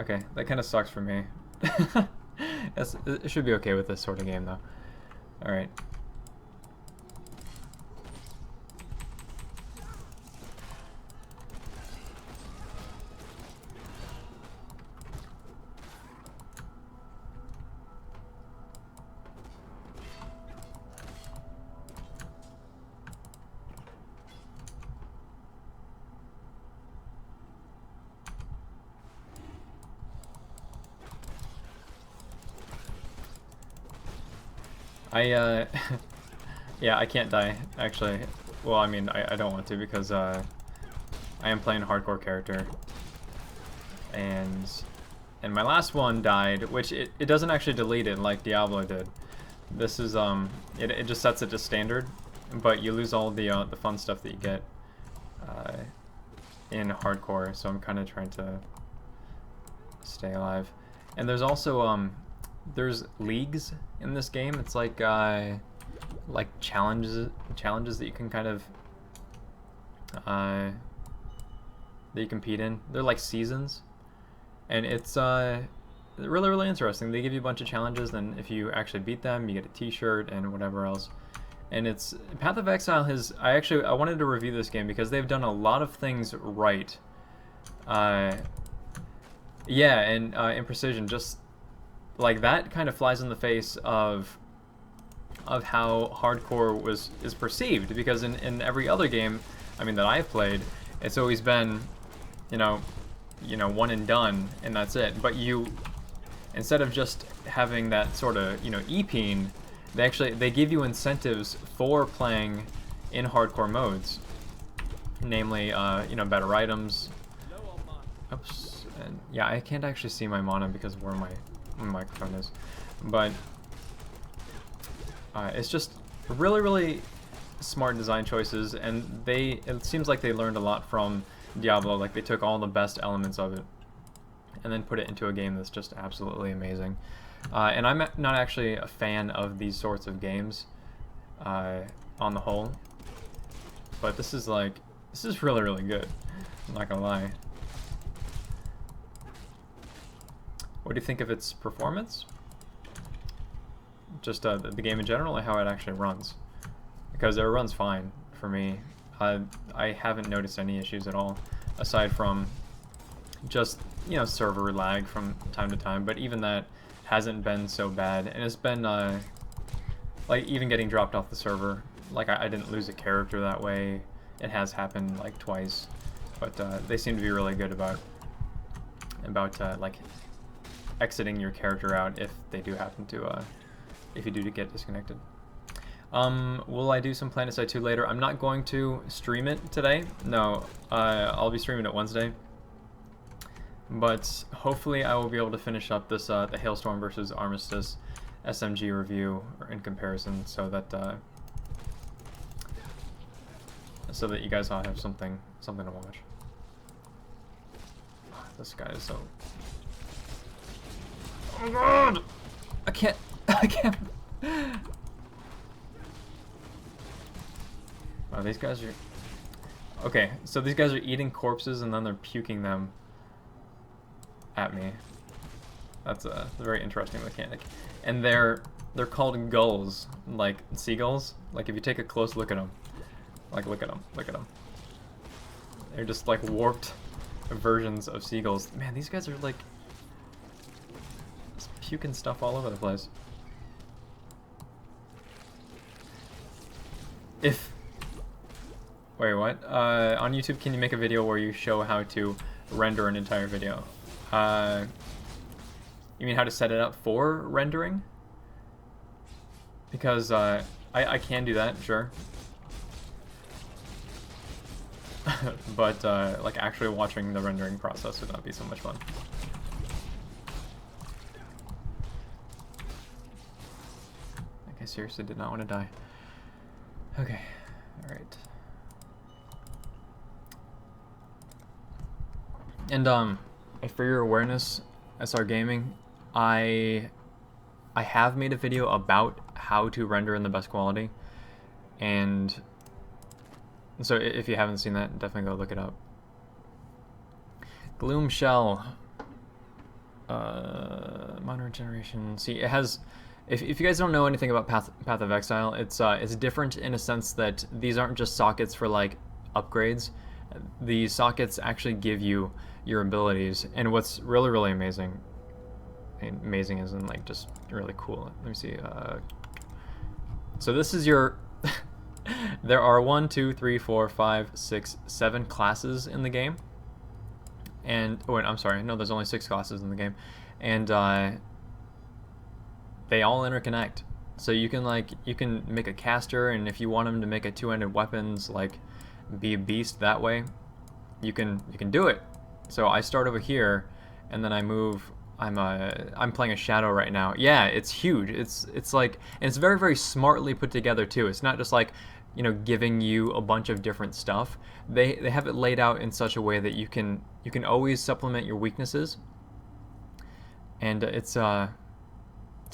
Okay, that kind of sucks for me. It should be okay with this sort of game, though. Alright. Yeah, I can't die, actually. Well, I mean, I don't want to because, I am playing a hardcore character. And my last one died, which it doesn't actually delete it like Diablo did. This is, it just sets it to standard, but you lose all the fun stuff that you get, in hardcore, so I'm kind of trying to stay alive. And there's also, there's leagues in this game. It's like challenges that you can kind of that you compete in. They're like seasons, and it's really interesting. They give you a bunch of challenges, and if you actually beat them, you get a T-shirt and whatever else. And it's Path of Exile has I wanted to review this game because they've done a lot of things right. Yeah, and in Precision, just like that kind of flies in the face of how hardcore is perceived, because in every other game, I mean, that I've played, it's always been, you know, one and done, and that's it. But instead of just having that sort of, EPing, they give you incentives for playing in hardcore modes, namely, better items. Oops, and yeah, I can't actually see my mana because of where my microphone is, but it's just really smart design choices, and it seems like they learned a lot from Diablo. Like, they took all the best elements of it and then put it into a game that's just absolutely amazing. And I'm not actually a fan of these sorts of games on the whole, but this is really good. I'm not gonna lie. What do you think of its performance? Just the game in general, and how it actually runs? Because it runs fine for me. I haven't noticed any issues at all, aside from just, server lag from time to time, but even that hasn't been so bad. And it's been, like, even getting dropped off the server, like, I didn't lose a character that way. It has happened, like, twice, but they seem to be really good about like, exiting your character out if they do happen to, if you do get disconnected. Will I do some PlanetSide 2 later? I'm not going to stream it today. No, I'll be streaming it Wednesday. But hopefully I will be able to finish up this the Hailstorm versus Armistice SMG review in comparison, so that you guys all have something to watch. This guy is so. Oh God! I can't. Wow, these guys are... Okay, so these guys are eating corpses and then they're puking them at me. That's a very interesting mechanic. And they're called gulls, like seagulls. Like, if you take a close look at them, like, look at them. They're just like warped versions of seagulls. Man, these guys are like just puking stuff all over the place. Wait, what? On YouTube, can you make a video where you show how to render an entire video? You mean how to set it up for rendering? Because I can do that, sure. But like, actually watching the rendering process would not be so much fun. Like, I seriously did not want to die. Okay, alright. And for your awareness, SR Gaming, I have made a video about how to render in the best quality, and so if you haven't seen that, definitely go look it up. Gloom Shell. Modern generation. See, it has. If you guys don't know anything about Path of Exile, it's different in a sense that these aren't just sockets for like upgrades. The sockets actually give you your abilities, and what's really amazing. Amazing isn't like just really cool. Let me see. So this is your. There are 1, 2, 3, 4, 5, 6, 7 classes in the game. And oh wait, I'm sorry. No, there's only 6 classes in the game, and they all interconnect. So you can make a caster, and if you want them to make a two-handed weapons, like be a beast that way, you can do it. So I start over here, and then I move. I'm playing a shadow right now. Yeah, it's huge. It's like, and it's very smartly put together too. It's not just like, you know, giving you a bunch of different stuff. They have it laid out in such a way that you can always supplement your weaknesses, and it's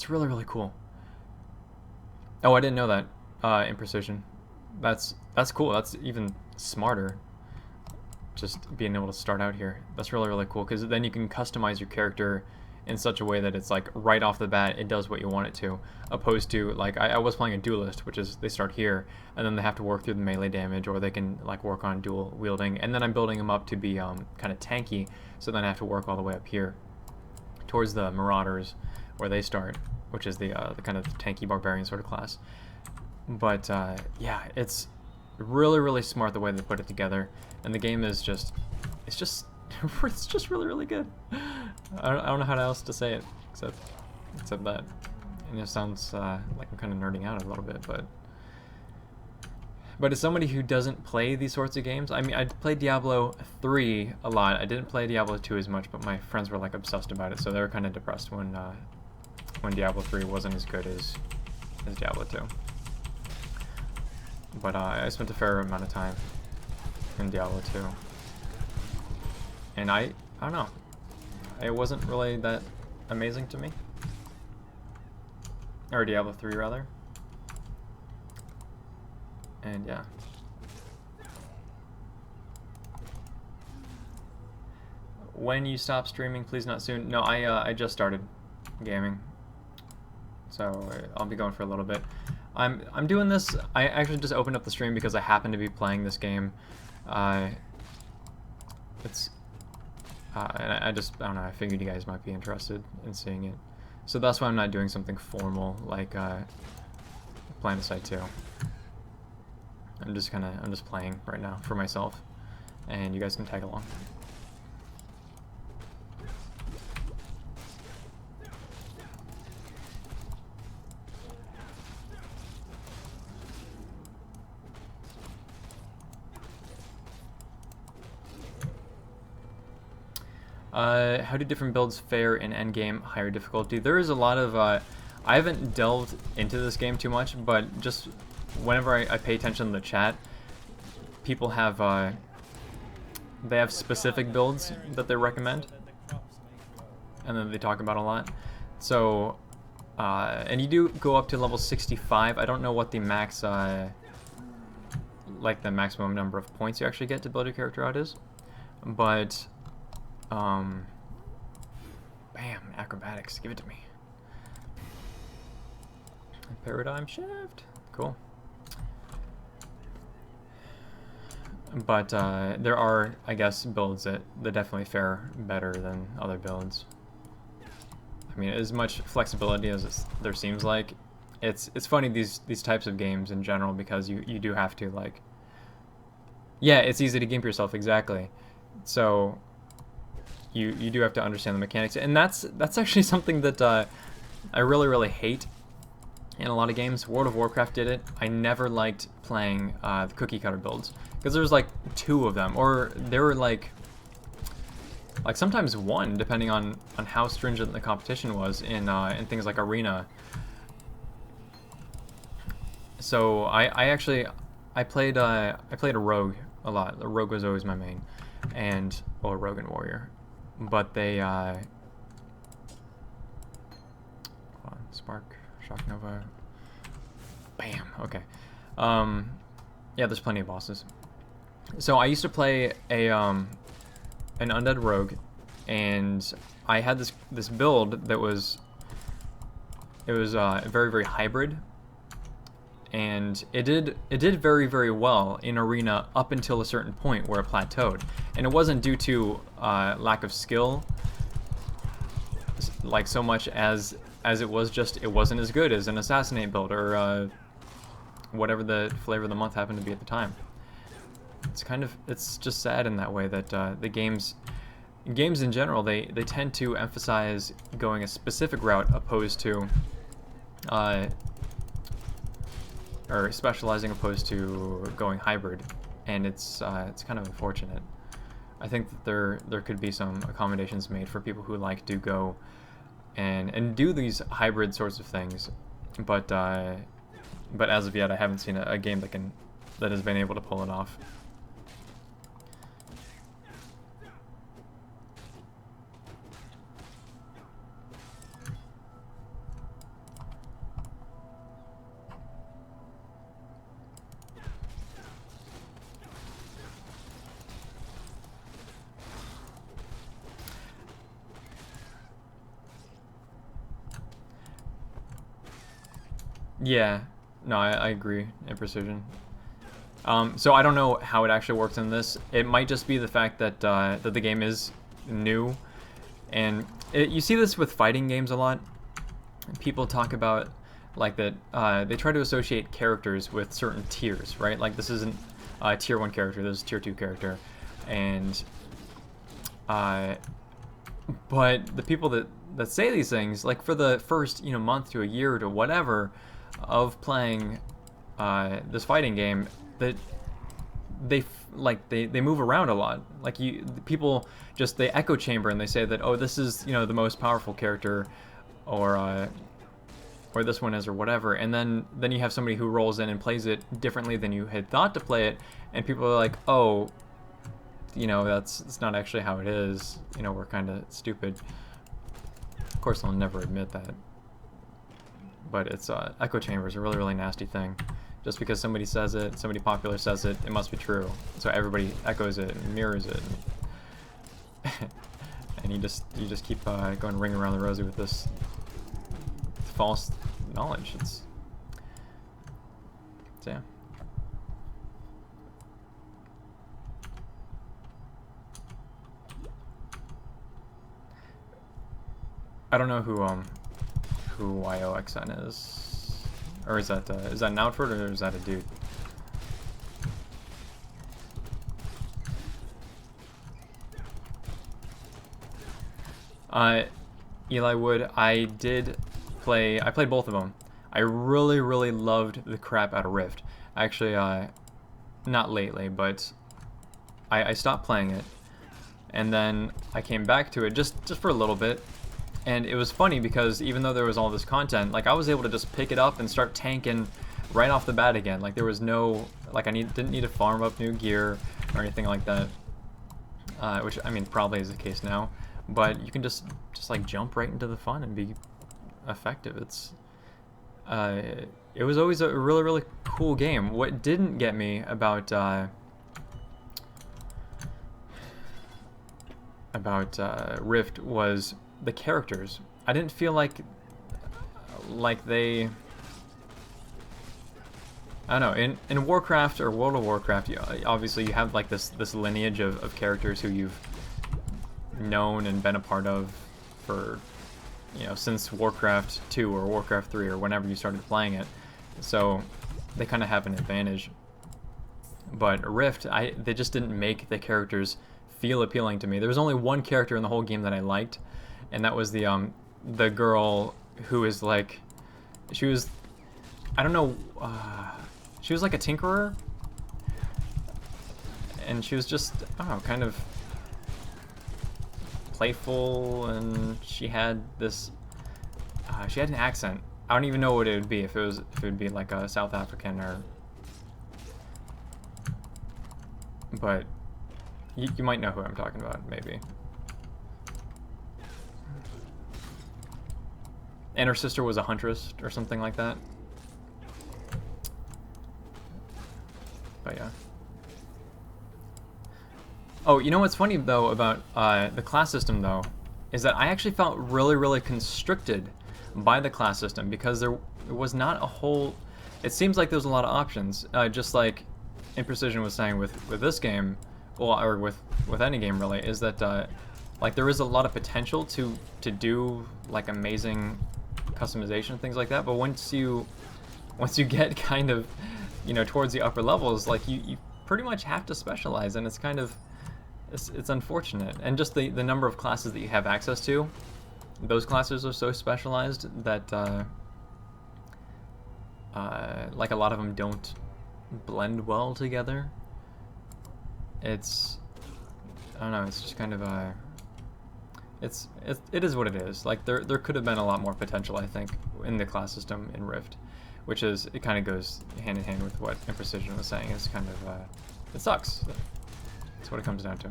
really cool. Oh, I didn't know that in precision. That's cool. That's even smarter. Just being able to start out here. That's really cool, because then you can customize your character in such a way that it's like right off the bat it does what you want it to, opposed to like I was playing a duelist, which is they start here and then they have to work through the melee damage, or they can like work on dual wielding, and then I'm building them up to be kind of tanky, so then I have to work all the way up here towards the Marauders where they start, which is the kind of tanky barbarian sort of class. But yeah, it's really smart the way they put it together, and the game is just it's just really good. I don't know how else to say it except that. And it sounds like I'm kind of nerding out a little bit, but as somebody who doesn't play these sorts of games, I mean, I played Diablo 3 a lot. I didn't play Diablo 2 as much, but my friends were like obsessed about it, so they were kind of depressed when Diablo 3 wasn't as good as Diablo 2. But I spent a fair amount of time in Diablo 2. And I don't know. It wasn't really that amazing to me. Or Diablo 3 rather. And yeah. When you stop streaming, please not soon. No, I just started gaming. So I'll be going for a little bit. I'm doing this. I actually just opened up the stream because I happen to be playing this game. It's and I don't know, I figured you guys might be interested in seeing it. So that's why I'm not doing something formal like Planetside 2. I'm just playing right now for myself, and you guys can tag along. How do different builds fare in endgame higher difficulty? There is a lot of, I haven't delved into this game too much, but just whenever I pay attention to the chat, people have, they have specific builds that they recommend, and then they talk about a lot. So, and you do go up to level 65. I don't know what the max, like the maximum number of points you actually get to build your character out is, but bam, acrobatics, give it to me. Paradigm shift, cool. But there are, I guess, builds that definitely fare better than other builds. I mean, as much flexibility as there seems like, it's funny these types of games in general, because you do have to like, yeah, it's easy to gimp yourself, exactly. So you do have to understand the mechanics, and that's actually something that I really hate in a lot of games. World of Warcraft did it. I never liked playing the cookie cutter builds, because there was like 2 of them, or there were like sometimes 1, depending on how stringent the competition was in things like Arena. So I played a rogue a lot. The rogue was always my main, and or rogue and warrior. But they hold on, Spark, Shock Nova, bam. Okay, yeah, there's plenty of bosses. So I used to play a an undead rogue, and I had this build that was very, very hybrid, and it did very, very well in arena up until a certain point where it plateaued, and it wasn't due to lack of skill, like so much as it was just it wasn't as good as an assassinate build or whatever the flavor of the month happened to be at the time. It's just sad in that way that the games in general, they tend to emphasize going a specific route opposed to or specializing opposed to going hybrid, and it's kind of unfortunate. I think that there could be some accommodations made for people who like to go and do these hybrid sorts of things, but as of yet, I haven't seen a game that has been able to pull it off. Yeah, no, I agree in Precision. So I don't know how it actually works in this. It might just be the fact that that the game is new, and you see this with fighting games a lot. People talk about like that they try to associate characters with certain tiers, right? Like this isn't a tier 1 character, this is a tier 2 character, and but the people that say these things, like for the first month to a year to whatever of playing this fighting game, that they move around a lot. Like people just they echo chamber and they say that, oh, this is the most powerful character, or this one is, or whatever, and then you have somebody who rolls in and plays it differently than you had thought to play it, and people are like, oh, it's not actually how it is. We're kind of stupid. Of course, they'll never admit that. But it's echo chamber is a really, really nasty thing. Just because somebody says it, somebody popular says it, it must be true. So everybody echoes it and mirrors it, and you just keep going ring around the rosy with this false knowledge. So yeah. I don't know who YOXN is, or is that an outfit, or is that a dude? Eli Wood, I played both of them. I really, really loved the crap out of Rift. Actually, not lately, but I stopped playing it, and then I came back to it just for a little bit. And it was funny because even though there was all this content, like I was able to just pick it up and start tanking right off the bat again. Like there was no, like didn't need to farm up new gear or anything like that. Which I mean probably is the case now, but you can just like jump right into the fun and be effective. It was always a really, really cool game. What didn't get me about Rift was the characters. I didn't feel like they, I don't know, in Warcraft or World of Warcraft, obviously you have like this lineage of characters who you've known and been a part of for since Warcraft 2 or Warcraft 3 or whenever you started playing it, so they kind of have an advantage. But Rift, they just didn't make the characters feel appealing to me. There was only one character in the whole game that I liked, and that was the girl who is like, she was, I don't know, she was like a tinkerer, and she was just, I don't know, kind of playful, and she had this, she had an accent. I don't even know what it would be, if it would be like a South African or, but you might know who I'm talking about, maybe. And her sister was a huntress or something like that. But Oh, you know what's funny though about the class system though, is that I actually felt really constricted by the class system because there was not a whole. It seems like there's a lot of options, just like Imprecision was saying with this game, well, or with any game really, is that like there is a lot of potential to do like amazing customization and things like that, but once you get kind of, you know, towards the upper levels, like you pretty much have to specialize, and it's kind of it's unfortunate. And just the number of classes that you have access to, those classes are so specialized that like a lot of them don't blend well together. It's, I don't know, it's just kind of it is what it is. Like there could have been a lot more potential, I think, in the class system in Rift, which is, it kind of goes hand in hand with what Imprecision was saying. It's kind of it sucks. That's what it comes down to.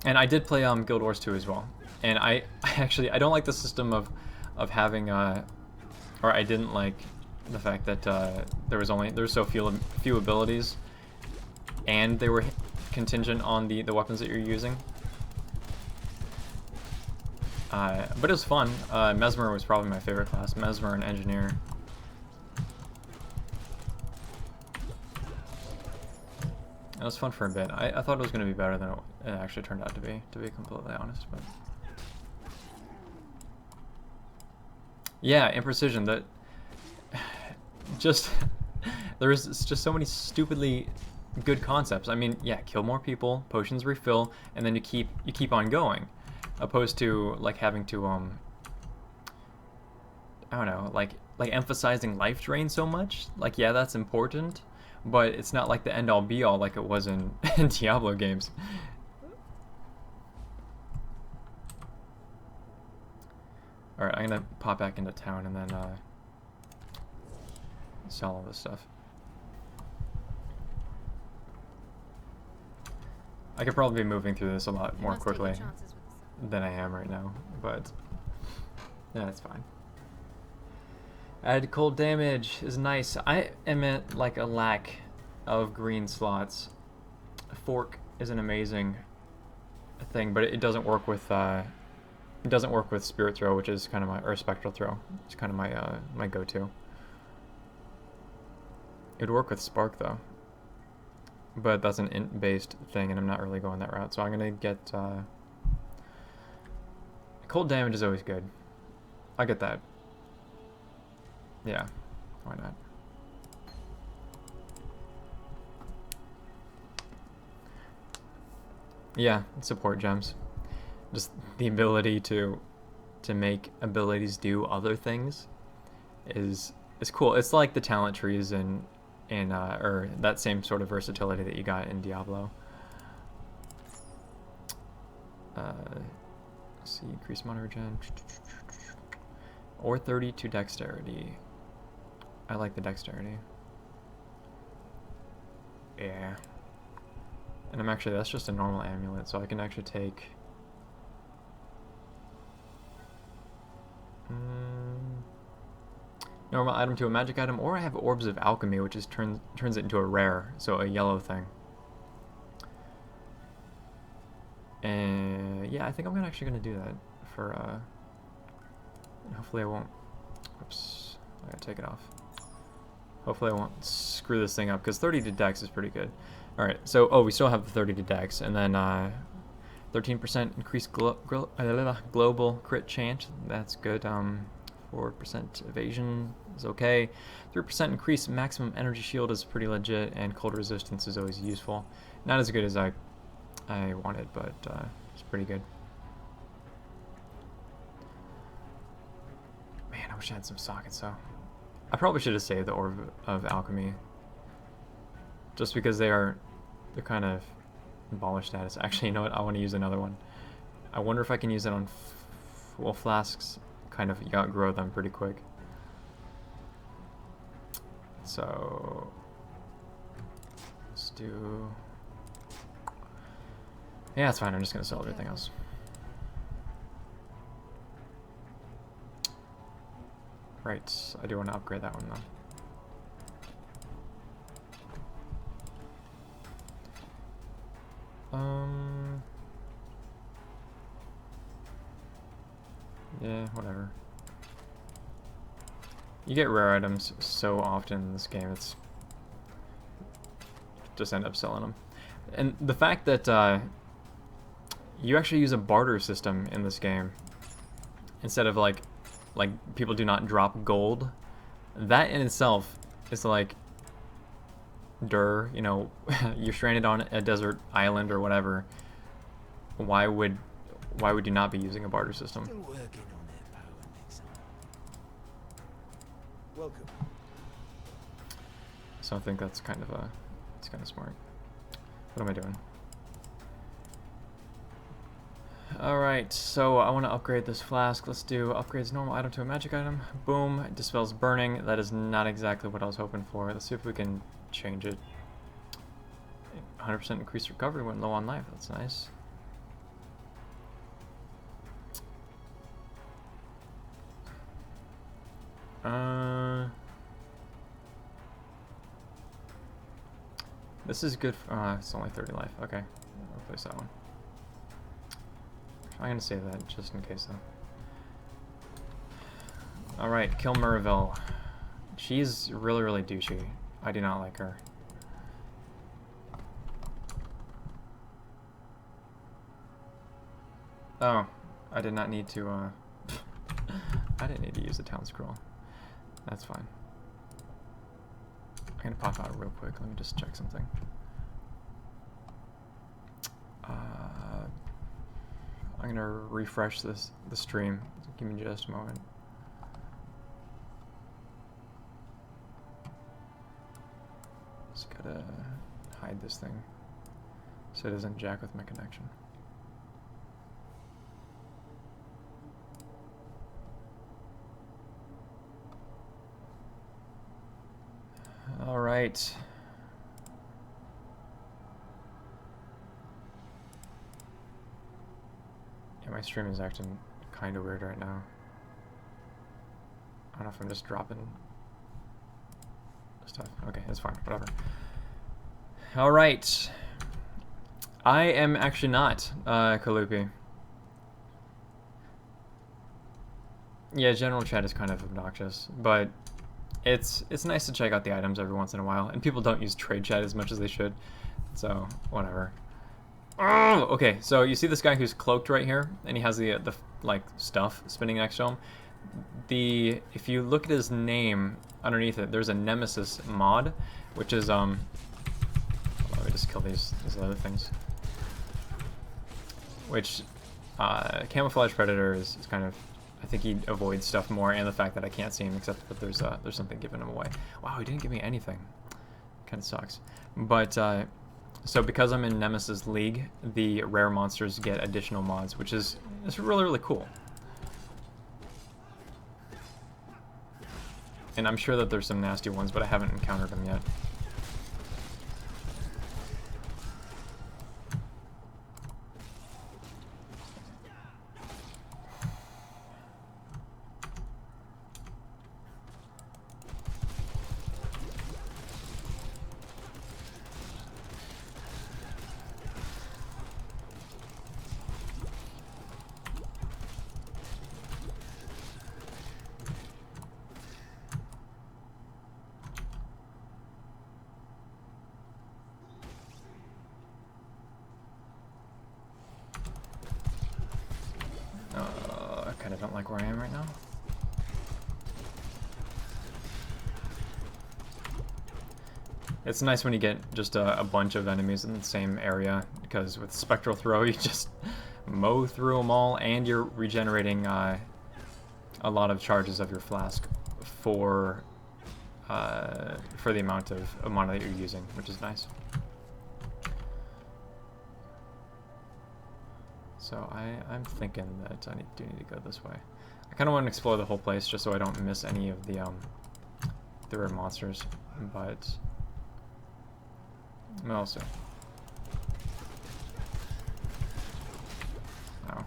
And I did play Guild Wars 2 as well, and I actually, I don't like the system of having or I didn't like the fact that there was so few abilities, and they were contingent on the weapons that you're using. But it was fun. Mesmer was probably my favorite class. Mesmer and Engineer. It was fun for a bit. I thought it was going to be better than it actually turned out to be completely honest. But yeah, Imprecision, that just there's just so many stupidly good concepts. I mean, yeah, kill more people, potions refill, and then you keep on going, opposed to like having to I don't know, like emphasizing life drain so much. Like, yeah, that's important, but it's not like the end all be all like it was in Diablo games. All right, I'm gonna pop back into town and then sell all this stuff. I could probably be moving through this a lot more quickly than I am right now, but yeah, it's fine. Add cold damage is nice. I am at like a lack of green slots. Fork is an amazing thing, but it doesn't work with Spirit Throw, which is kind of my, or Spectral Throw. It's kind of my my go-to. It would work with Spark though, but that's an int-based thing, and I'm not really going that route. So I'm gonna get cold damage is always good. I get that. Yeah, why not? Yeah, support gems. Just the ability to make abilities do other things is cool. It's like the talent trees in or that same sort of versatility that you got in Diablo. Let's see, increase mono regen or 30 to dexterity. I like the dexterity. Yeah. And I'm actually, that's just a normal amulet, so I can actually take normal item to a magic item, or I have Orbs of Alchemy, which is turns it into a rare, so a yellow thing. And yeah, I think I'm actually gonna do that for hopefully I won't, oops, I gotta take it off. Hopefully I won't screw this thing up, because 30 to dex is pretty good. Alright, so, oh, we still have the 30 to dex, and then 13% increased global crit chance, that's good. 4% evasion is okay. 3% increased maximum energy shield is pretty legit, and cold resistance is always useful. Not as good as I wanted, but it's pretty good. Man, I wish I had some sockets though. I probably should have saved the Orb of Alchemy, just because they're kind of baller status. Actually, you know what? I want to use another one. I wonder if I can use it on well, flasks. Kind of, you outgrow them pretty quick. So let's do. Yeah, it's fine. I'm just gonna sell everything else. Right, I do want to upgrade that one though. Yeah, whatever. You get rare items so often in this game, it's just end up selling them. And the fact that you actually use a barter system in this game instead of like people do not drop gold, that in itself is like, you know, you're stranded on a desert island or whatever. Why would you not be using a barter system? Still working on their power, Exile. Welcome. So I think that's kind of smart. What am I doing? Alright, so I want to upgrade this flask. Let's do upgrades normal item to a magic item. Boom, dispels burning. That is not exactly what I was hoping for. Let's see if we can change it. 100% increased recovery when low on life. That's nice. This is good for, it's only 30 life. Okay, I'll replace that one. I'm gonna save that just in case though. Alright, kill Murville. She's really, really douchey. I do not like her. Oh, I did not need to, I didn't need to use the town scroll. That's fine. I'm gonna pop out real quick. Let me just check something. I'm gonna refresh the stream. Give me just a moment. Just gotta hide this thing so it doesn't jack with my connection. All right. Yeah, my stream is acting kind of weird right now. I don't know if I'm just dropping stuff. Okay, it's fine. Whatever. All right. I am actually not Kalupi. Yeah, general chat is kind of obnoxious, but it's nice to check out the items every once in a while, and people don't use trade chat as much as they should, so whatever. Oh, okay, so you see this guy who's cloaked right here, and he has the like stuff spinning next to him. If you look at his name underneath it, there's a Nemesis mod, which is let me just kill these other things. Which Camouflage Predator is kind of, I think he avoids stuff more, and the fact that I can't see him except that there's something giving him away. Wow, he didn't give me anything. Kind of sucks. But so because I'm in Nemesis League, the rare monsters get additional mods, which is really, really cool. And I'm sure that there's some nasty ones, but I haven't encountered them yet. I kind of don't like where I am right now. It's nice when you get just a bunch of enemies in the same area, because with Spectral Throw you just mow through them all, and you're regenerating a lot of charges of your flask for the amount of mana that you're using, which is nice. So I'm thinking that I do need to go this way. I kind of want to explore the whole place just so I don't miss any of the rare monsters, but we'll see. Oh.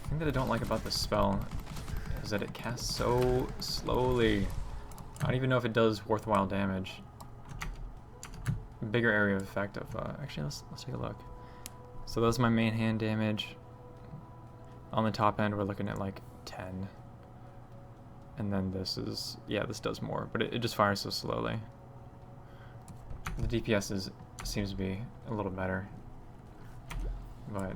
The thing that I don't like about this spell is that it casts so slowly. I don't even know if it does worthwhile damage. Bigger area of effect of actually let's take a look. So that's my main hand damage. On the top end, we're looking at like 10. And then this is, yeah, this does more, but it just fires so slowly. The DPS seems to be a little better, but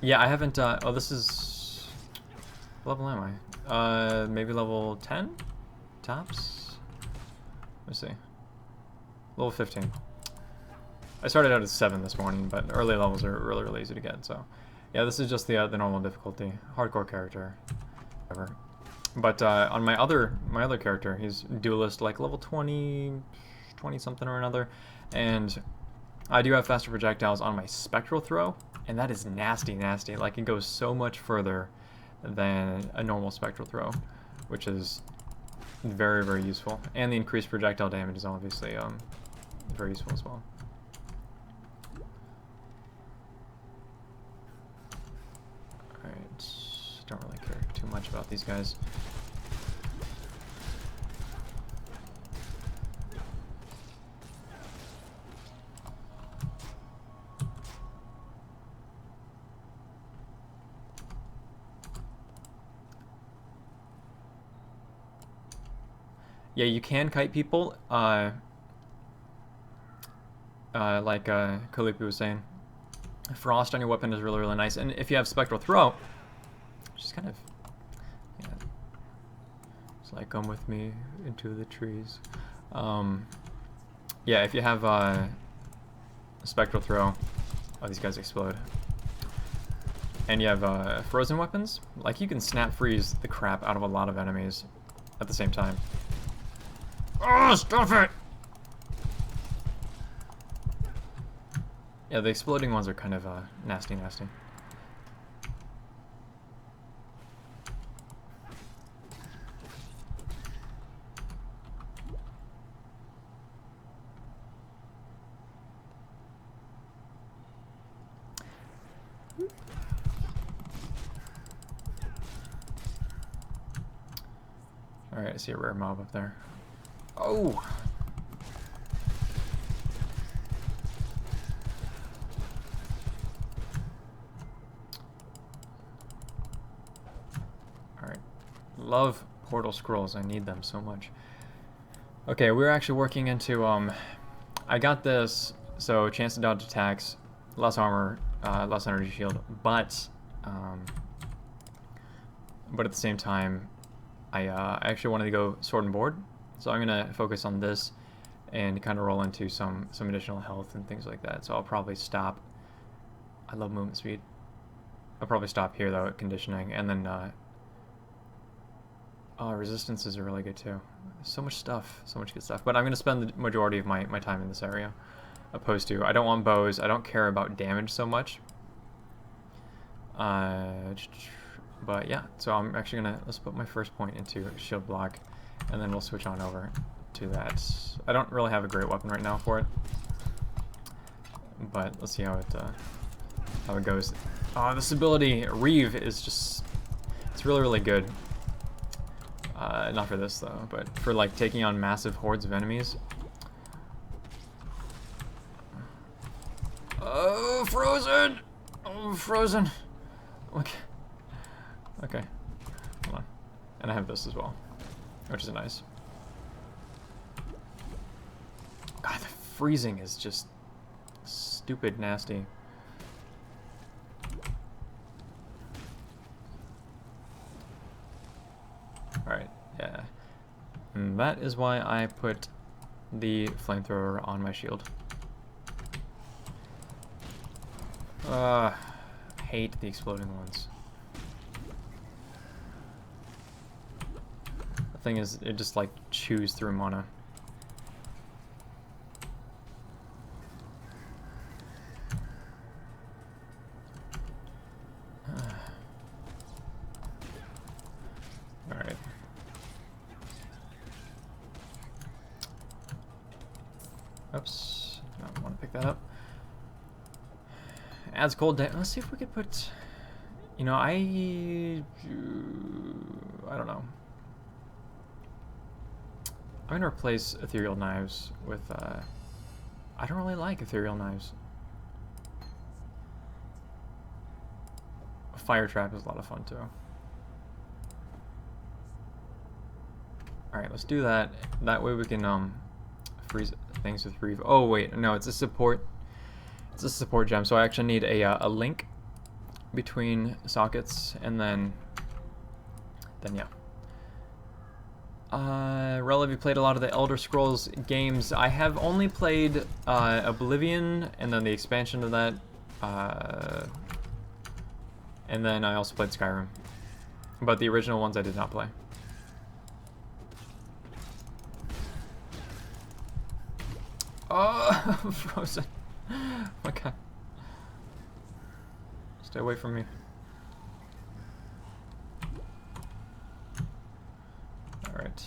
yeah, I haven't, oh, this is, what level am I? Maybe level 10? Tops? Let's see. Level 15. I started out at 7 this morning, but early levels are really easy to get, so. Yeah, this is just the normal difficulty. Hardcore character. Whatever. But on my other character, he's duelist, like level 20 something or another, and I do have faster projectiles on my spectral throw, and that is nasty. Like, it goes so much further than a normal spectral throw, which is very useful. And the increased projectile damage is obviously very useful as well. Alright, don't really care too much about these guys. Yeah, you can kite people, like Khalipi was saying. Frost on your weapon is really nice, and if you have Spectral Throw, which is kind of, yeah, it's like, come with me into the trees. Yeah, if you have Spectral Throw, oh, these guys explode. And you have frozen weapons, like you can snap freeze the crap out of a lot of enemies at the same time. Oh, stop it! Yeah, the exploding ones are kind of nasty. Alright, I see a rare mob up there. Oh! Alright. Love portal scrolls. I need them so much. Okay, we're actually working into, I got this, so chance to dodge attacks, less armor, less energy shield, but at the same time, I actually wanted to go sword and board, so I'm gonna focus on this and kind of roll into some additional health and things like that. So I'll probably stop. I love movement speed. I'll probably stop here though at conditioning, and then resistances are really good too. So much stuff, so much good stuff. But I'm gonna spend the majority of my time in this area, opposed to, I don't want bows. I don't care about damage so much. But yeah, so I'm actually gonna, let's put my first point into shield block, and then we'll switch on over to that. I don't really have a great weapon right now for it, but let's see how it goes. This ability, Reeve, is just, it's really good. Not for this though, but for like taking on massive hordes of enemies. Oh, frozen! Oh, frozen! Okay, hold on. And I have this as well, which is nice. God, the freezing is just stupid nasty. Alright, yeah. And that is why I put the flamethrower on my shield. Hate the exploding ones. The thing is, it just like chews through mana. Oops. I don't want to pick that up. Adds cold damage. Let's see if we could put... You know, I don't know. I'm going to replace ethereal knives with... I don't really like ethereal knives. Fire trap is a lot of fun too. Alright, let's do that. That way we can freeze things with Reeve. Oh wait, no, it's a support. It's a support gem, so I actually need a link between sockets, and then yeah. Rel, have you played a lot of the Elder Scrolls games? I have only played Oblivion, and then the expansion of that. And then I also played Skyrim. But the original ones I did not play. Oh, frozen. Oh my god. Stay away from me. Alright.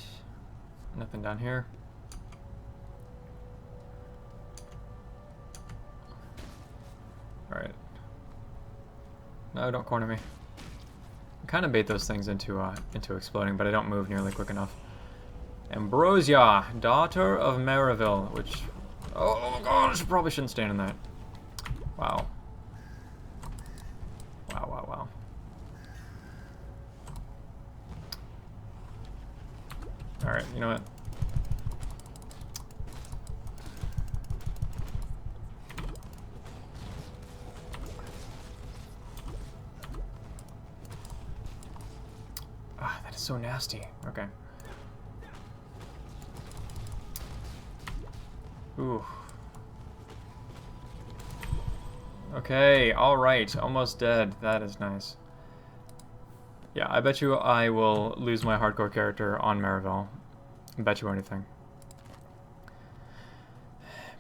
Nothing down here. Alright. No, don't corner me. I kind of bait those things into exploding, but I don't move nearly quick enough. Ambrosia, daughter of Maraville, which... Oh gosh, probably shouldn't stand in that. Wow. Wow, wow, wow. Alright, you know what? Ah, that is so nasty. Okay. Ooh. Okay, alright. Almost dead. That is nice. Yeah, I bet you I will lose my hardcore character on Maraville. Bet you anything.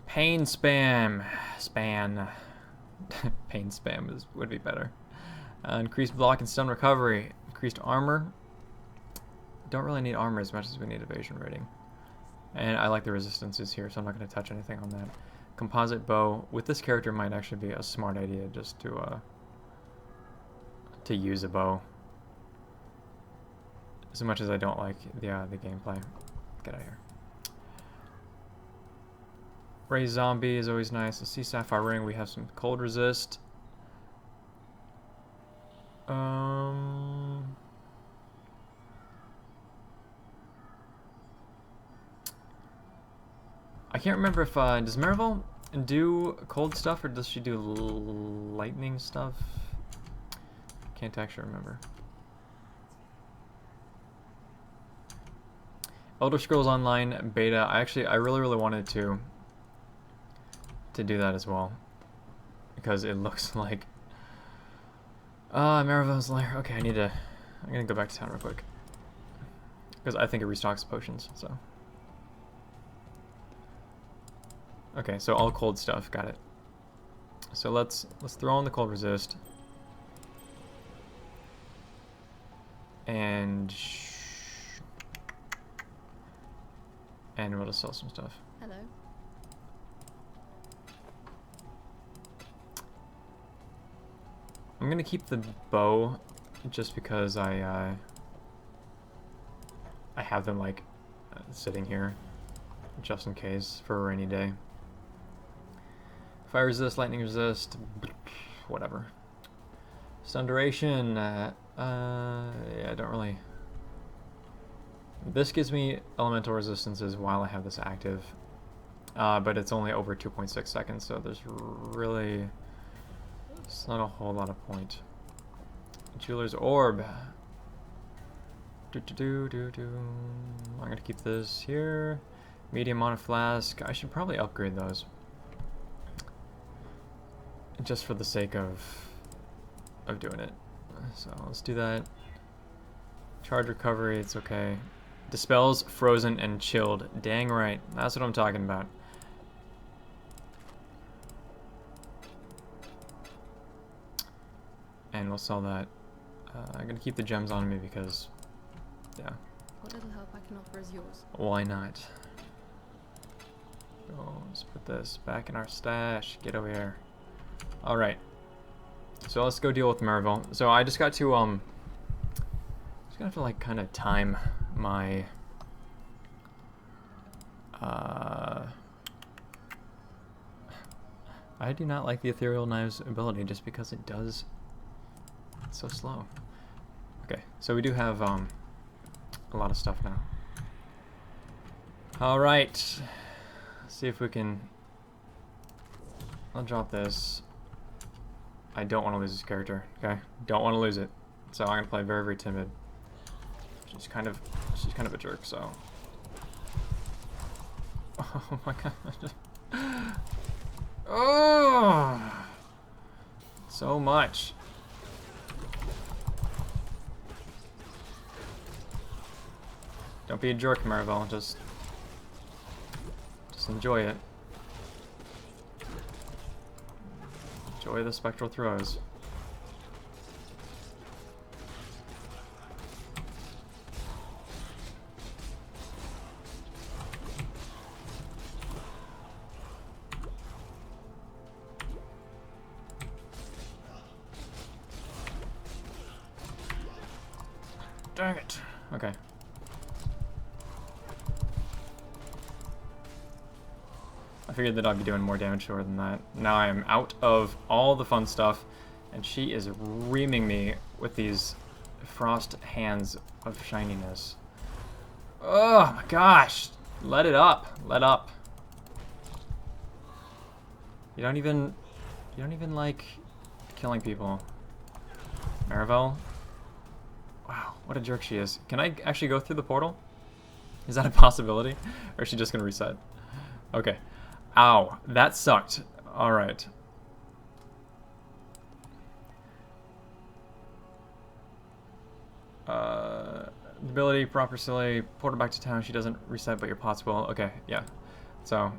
Pain spam. Span. Pain spam would be better. Increased block and stun recovery. Increased armor. Don't really need armor as much as we need evasion rating. And I like the resistances here, so I'm not going to touch anything on that. Composite bow. With this character might actually be a smart idea just to use a bow. As much as I don't like the gameplay. Get out of here. Ray Zombie is always nice. Let's see Sapphire Ring. We have some cold resist. I can't remember if does Maraville do cold stuff or does she do lightning stuff? Can't actually remember. Elder Scrolls Online beta. I really wanted to do that as well because it looks like Maraville's lair. Okay, I'm gonna go back to town real quick because I think it restocks potions. So. Okay, so all cold stuff, got it. So let's throw on the cold resist. And we'll just sell some stuff. Hello. I'm gonna keep the bow just because I have them like sitting here just in case for a rainy day. Fire resist, lightning resist, whatever. Stun duration, yeah, I don't really... This gives me elemental resistances while I have this active, but it's only over 2.6 seconds, so there's really... It's not a whole lot of point. Jeweler's Orb. I'm gonna keep this here. Medium Mana Flask. I should probably upgrade those. Just for the sake of doing it. So let's do that. Charge recovery, it's okay. Dispels, frozen, and chilled. Dang right. That's what I'm talking about. And we'll sell that. I'm gonna keep the gems on me because, yeah. What little help I can offer is yours. Why not? go. Let's put this back in our stash. Get over here. All right. So let's go deal with Merville. So I just got to just gonna have to like kind of time my I do not like the Ethereal Knives ability just because it does. It's so slow. Okay, so we do have a lot of stuff now. All right, let's see if we can. I'll drop this. I don't want to lose this character. Okay, don't want to lose it. So I'm gonna play very, very timid. She's kind of a jerk. So. Oh my god. Oh, so much. Don't be a jerk, Marvel. Just enjoy it. Enjoy the spectral throws. Dang it. Okay. I figured that I'd be doing more damage to her than that. Now I am out of all the fun stuff, and she is reaming me with these frost hands of shininess. Oh my gosh! Let it up. Let up. You don't even like killing people. Marvel? Wow, what a jerk she is. Can I actually go through the portal? Is that a possibility? Or is she just gonna reset? Okay. Ow, that sucked. Alright. Ability, proper silly, port her back to town. She doesn't reset, but your pots will. Okay, yeah. So,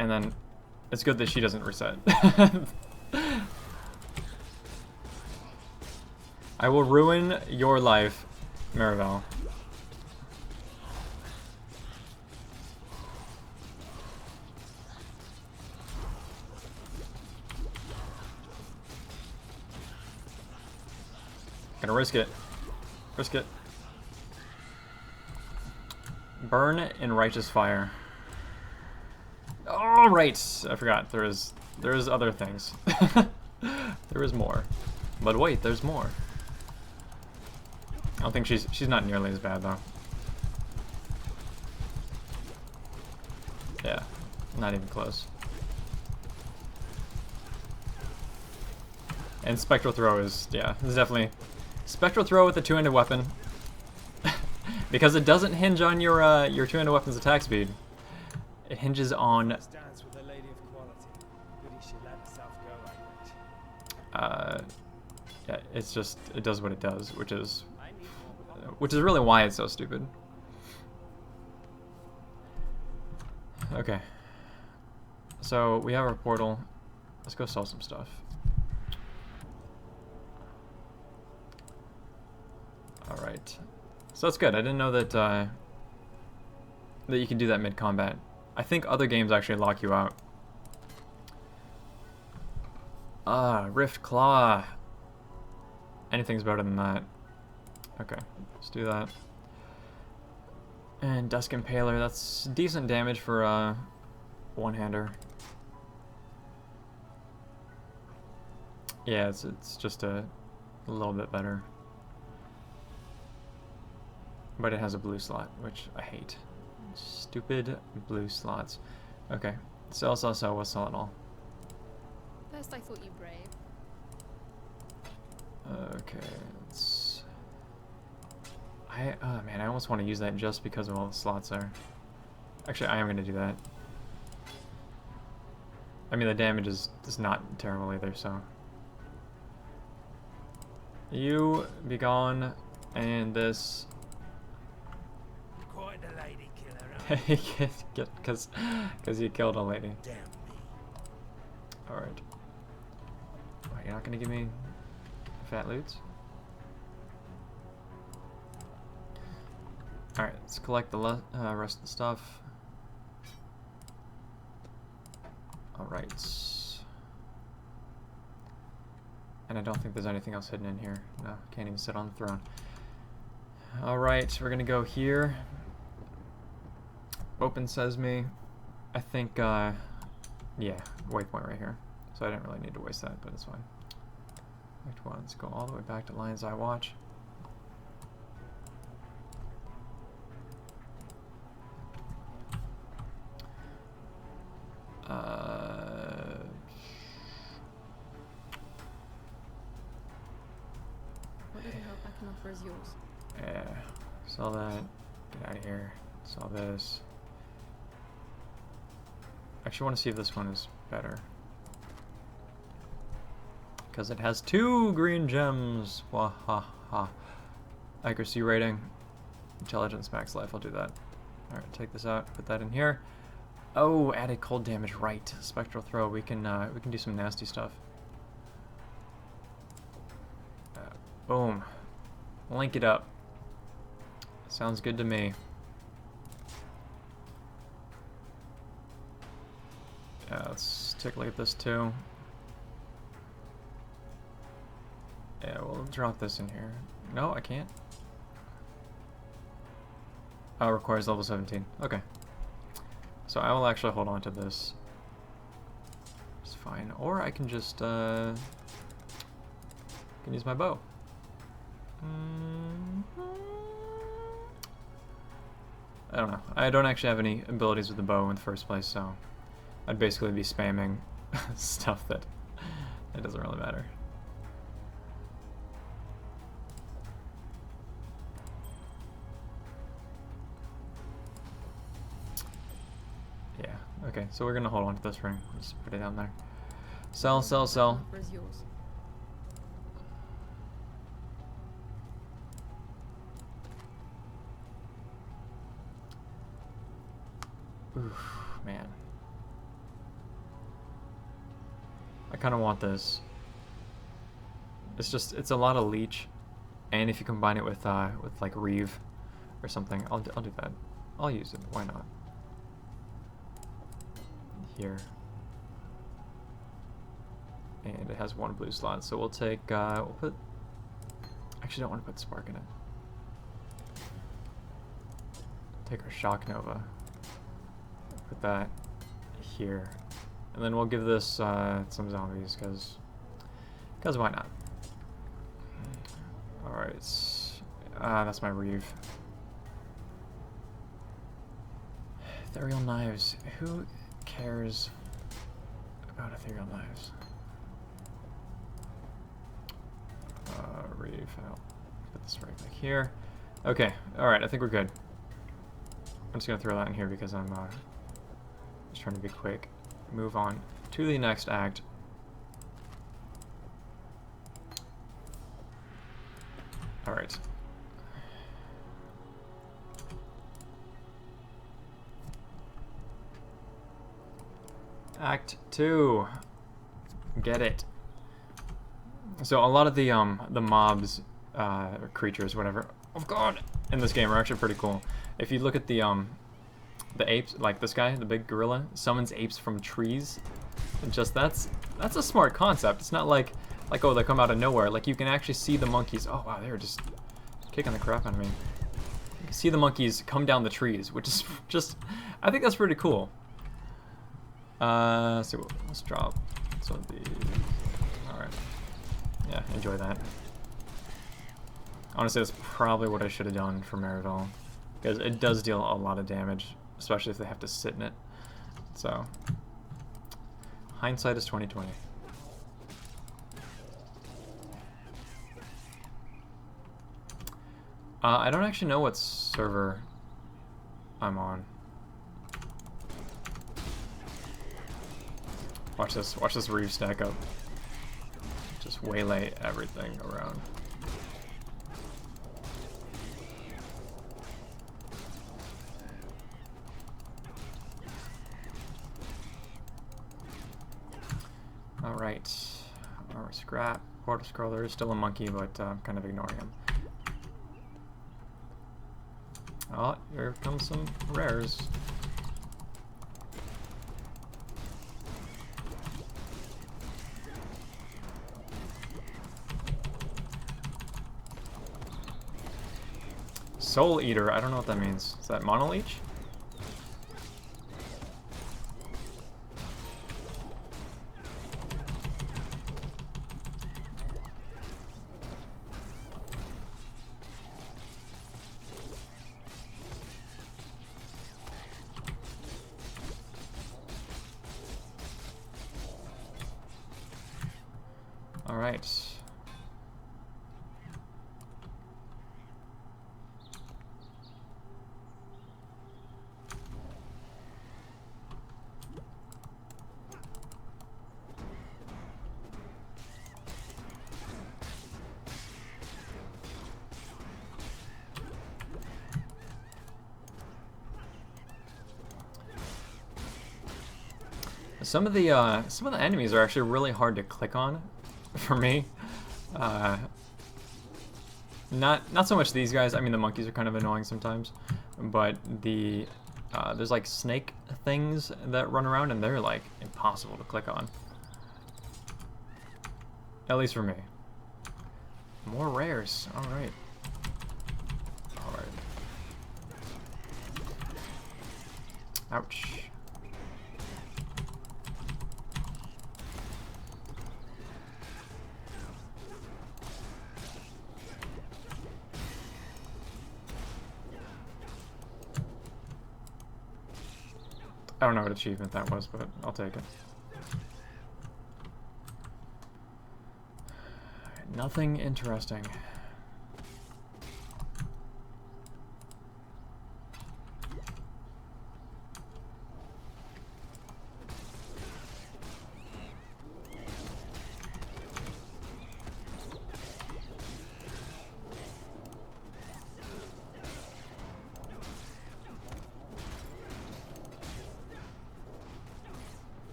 and then it's good that she doesn't reset. I will ruin your life, Maribel. Gonna risk it. Risk it. Burn in righteous fire. Oh, right. I forgot. There is other things. There is more. But wait, there's more. I don't think she's not nearly as bad though. Yeah, not even close. And Spectral Throw is, yeah, this is definitely Spectral Throw with a two-handed weapon. Because it doesn't hinge on your two-handed weapon's attack speed. It hinges on yeah, it's just, it does what it does, which is really why it's so stupid. Okay. So we have our portal. Let's go sell some stuff. Alright. So that's good. I didn't know that that you can do that mid-combat. I think other games actually lock you out. Rift Claw. Anything's better than that. Okay, let's do that. And Dusk Impaler, that's decent damage for a one-hander. Yeah, it's just a little bit better. But it has a blue slot, which I hate. Stupid blue slots. Okay, sell, we'll sell it all. First I thought you brave. Okay, let's... oh man, I almost want to use that just because of all the slots there. Actually, I am going to do that. I mean, the damage is not terrible either, so... You be gone, and this... Quite the lady killer, Because you killed a lady. damn me. Alright. Oh, you're not going to give me fat loots? Alright, let's collect the rest of the stuff. Alright. And I don't think there's anything else hidden in here. No, can't even sit on the throne. Alright, we're gonna go here. Open Sesame. I think, yeah, waypoint right here. So I didn't really need to waste that, but it's fine. Act 1, let's go all the way back to Lion's Eye Watch. What little help I can offer is yours. Yeah, saw that. Get out of here. Saw this. Actually, want to see if this one is better. Because it has 2 green gems. Wahaha. Accuracy rating. Intelligence max life. I'll do that. Alright, take this out. Put that in here. Oh, added cold damage. Right. Spectral throw. We can do some nasty stuff. Boom. Link it up. Sounds good to me. Yeah, let's take a look at this too. Yeah, we'll drop this in here. No, I can't. Oh, it requires level 17. Okay. So I will actually hold on to this. It's fine. Or I can just can use my bow. I don't know. I don't actually have any abilities with the bow in the first place, so I'd basically be spamming stuff that it doesn't really matter. Yeah, okay, so we're gonna hold on to this ring. Just put it down there. Sell, sell, sell. Where's yours? Oof, man. I kind of want this. It's a lot of leech, and if you combine it with like Reeve or something, I'll do that. I'll use it. Why not? Here. And it has 1 blue slot, so we'll take we'll put. Actually, don't want to put Spark in it. Take our Shock Nova. Put that here, and then we'll give this some zombies because why not? All right, that's my Reeve. Ethereal knives. Who cares about ethereal knives? Reeve. I'll put this right back here. Okay. All right. I think we're good. I'm just gonna throw that in here because I'm just trying to be quick. Move on to the next act. All right. Act 2. Get it. So a lot of the mobs, or creatures, whatever. Oh God! In this game are actually pretty cool. If you look at the apes, like this guy, the big gorilla, summons apes from trees. And just that's a smart concept. It's not like oh, they come out of nowhere. Like you can actually see the monkeys. Oh wow, they were just kicking the crap out of me. You can see the monkeys come down the trees, which is just, I think that's pretty cool. So let's drop some of these. All right. Yeah, enjoy that. Honestly, that's probably what I should have done for Marival, because it does deal a lot of damage, especially if they have to sit in it. So, hindsight is 20/20. I don't actually know what server I'm on. Watch this Reeve stack up. Just waylay everything around. Alright. Armor scrap. Portal scroll. There is still a monkey, but I'm kind of ignoring him. Oh, here comes some rares. Soul Eater, I don't know what that means. Is that Mono Leech? All right. Some of the enemies are actually really hard to click on, for me. Not so much these guys. I mean, the monkeys are kind of annoying sometimes, but there's like snake things that run around, and they're like impossible to click on. At least for me. More rares. All right. All right. Ouch. I don't know what achievement that was, but I'll take it. Nothing interesting.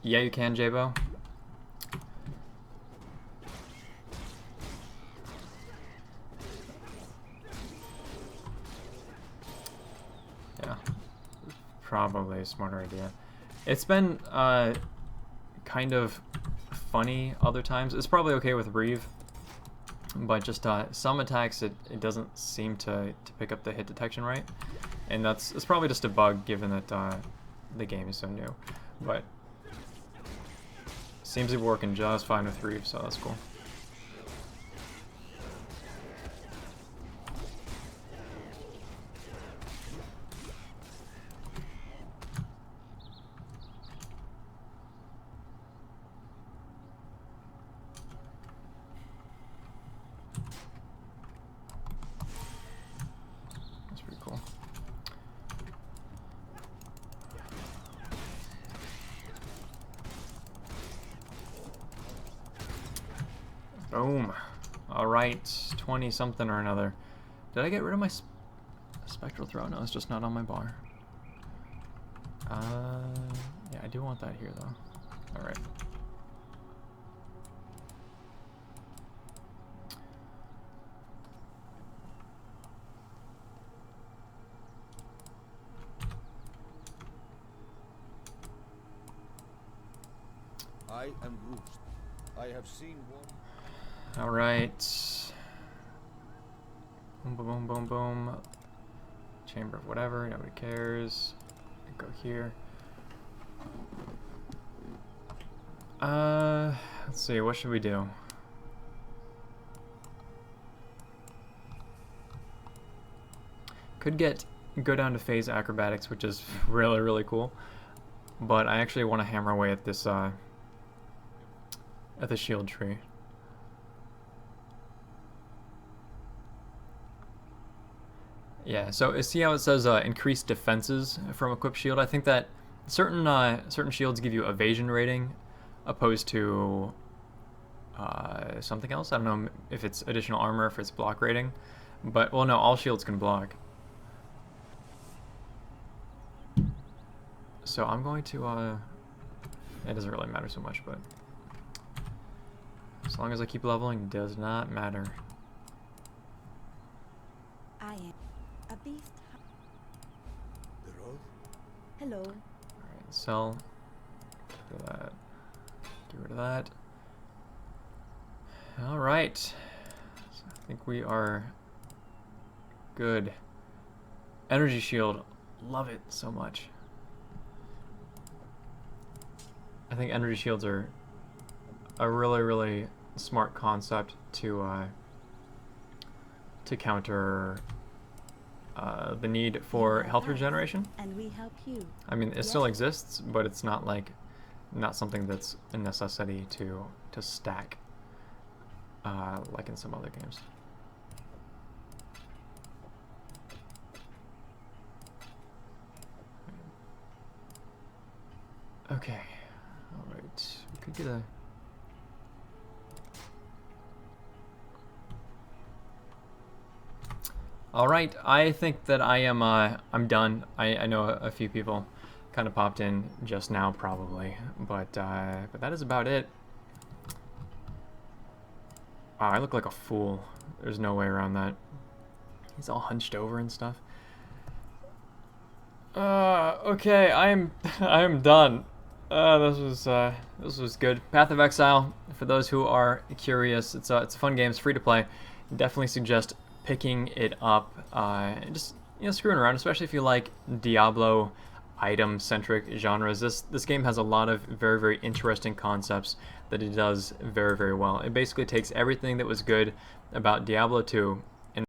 Yeah, you can, Jabo. Yeah, probably a smarter idea. It's been kind of funny other times. It's probably okay with Reeve, but just some attacks it doesn't seem to pick up the hit detection right, and it's probably just a bug given that the game is so new, but seems to be working just fine with Reeve, so that's cool. That's pretty cool. Boom. Alright, 20 something or another. Did I get rid of my spectral throw? No, it's just not on my bar. Yeah, I do want that here though. Alright. I am bruised. I have seen one. All right. Boom, boom, boom, boom, boom. Chamber of whatever. Nobody cares. Go here. Let's see. What should we do? Could go down to phase acrobatics, which is really, really cool. But I actually want to hammer away at this at the shield tree. Yeah, so see how it says increased defenses from equipped shield? I think that certain shields give you evasion rating opposed to something else. I don't know if it's additional armor, if it's block rating. But, well, no, all shields can block. So I'm going to, it doesn't really matter so much, but as long as I keep leveling, it does not matter. I am a beast. The road? Hello. Alright. Sell. Get rid of that. Get rid of that. All right. So I think we are good. Energy shield. Love it so much. I think energy shields are a really, really smart concept to counter the need for health regeneration. And we help you. I mean, it still exists, but it's not like not something that's a necessity to stack like in some other games. Okay, all right. We could get a. All right, I think that I am. I'm done. I know a few people kind of popped in just now, probably, but that is about it. Wow, I look like a fool. There's no way around that. He's all hunched over and stuff. Okay, I am done. This was good. Path of Exile. For those who are curious, it's a fun game. It's free to play. Definitely suggest picking it up. Just screwing around, especially if you like Diablo item-centric genres. This game has a lot of very, very interesting concepts that it does very, very well. It basically takes everything that was good about Diablo 2